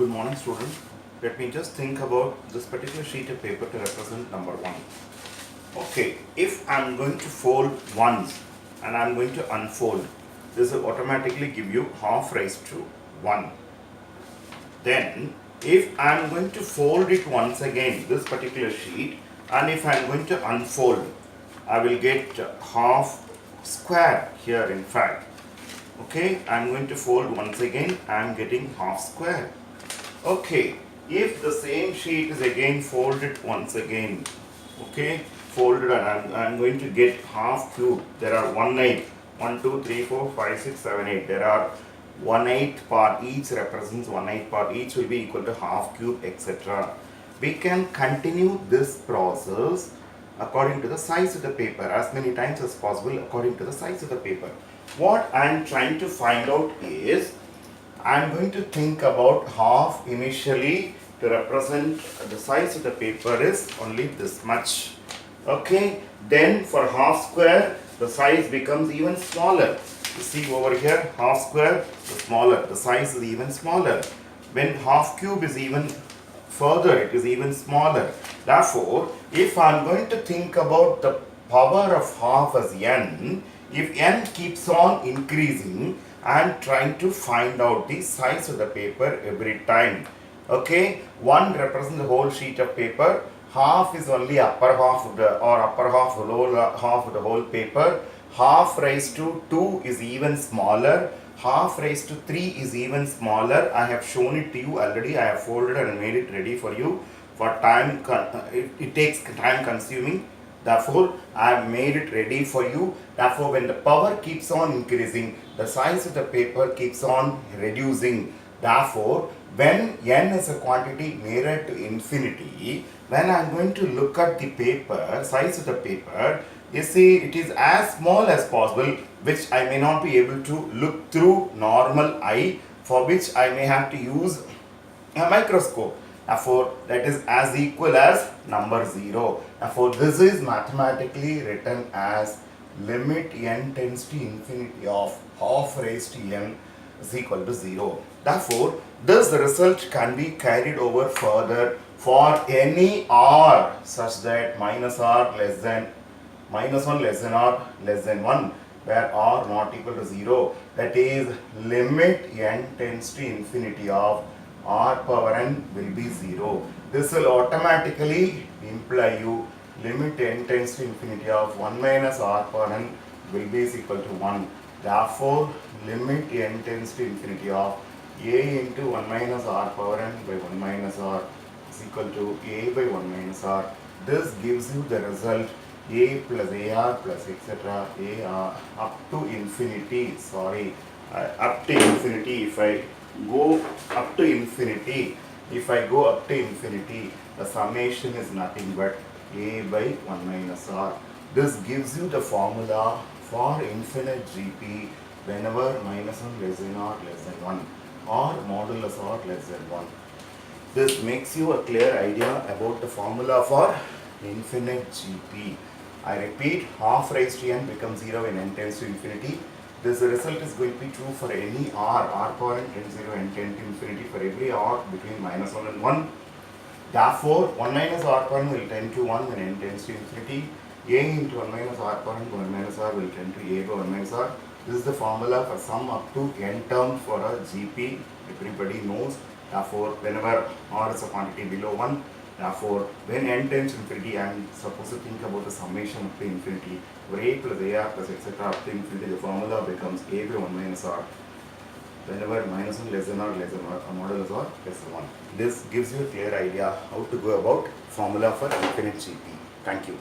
Good morning, students. Let me just think about this particular sheet of paper to represent number 1. Okay, if I'm going to fold once and I'm going to unfold, this will automatically give you half raised to 1. Then, if I'm going to fold it once again, this particular sheet, and if I'm going to unfold, I will get half square here in fact. Okay, I'm going to fold once again, I'm getting half square. Okay, if the same sheet is again folded once again, okay, folded, and I'm going to get half cube. There are 1/8, 1, 2, 3, 4, 5, 6, 7, 8. There are 1/8 part, each represents 1/8 part, each will be equal to half cube, etc. We can continue this process according to the size of the paper, as many times as possible according to the size of the paper. What I am trying to find out is, I am going to think about half initially to represent the size of the paper is only this much. Okay, then for half square, the size becomes even smaller. You see over here, half square is smaller, the size is even smaller. When half cube is even further, it is even smaller. Therefore, if I am going to think about the power of half as n, if n keeps on increasing, I am trying to find out the size of the paper every time. Okay, 1 represents the whole sheet of paper, half is only upper half of the, or upper half of the lower half of the whole paper, half raised to 2 is even smaller, half raised to 3 is even smaller. I have shown it to you already, I have folded and made it ready for you. For time, it takes time consuming. Therefore, I have made it ready for you. Therefore, when the power keeps on increasing, the size of the paper keeps on reducing. Therefore, when n is a quantity nearer to infinity, when I am going to look at the paper, size of the paper, you see it is as small as possible, which I may not be able to look through normal eye, for which I may have to use a microscope. Therefore, that is as equal as number 0. Therefore, this is mathematically written as limit n tends to infinity of half raised to n is equal to 0. Therefore, this result can be carried over further for any r such that minus r less than minus 1 less than r less than 1, where r not equal to 0. That is limit n tends to infinity of r power n will be 0. This will automatically imply you limit n tends to infinity of 1 minus r power n will be is equal to 1. Therefore, limit n tends to infinity of a into 1 minus r power n by 1 minus r is equal to a by 1 minus r. This gives you the result a plus ar plus etc. ar up to infinity, up to infinity. If I go up to infinity, the summation is nothing but a by 1 minus r. This gives you the formula for infinite GP whenever minus 1 less than or less than 1 or modulus or less than 1. This makes you a clear idea about the formula for infinite GP. I repeat, half raised to n becomes 0 when n tends to infinity. This result is going to be true for any r power n tends 0 and tend to infinity for every r between minus 1 and 1. Therefore, 1 minus r power n will tend to 1 when n tends to infinity. A into 1 minus r power n 1 minus r will tend to a by 1 minus r. This is the formula for sum up to n terms for a GP. Everybody knows. Therefore, whenever r is a quantity below 1, therefore, when n tends to infinity, I am supposed to think about the summation up to infinity. For a plus ar plus etc. up to infinity, the formula becomes a by 1 minus r. Whenever minus 1 less than or less than or modulus or less than 1. This gives you a clear idea how to go about formula for infinite GP. Thank you.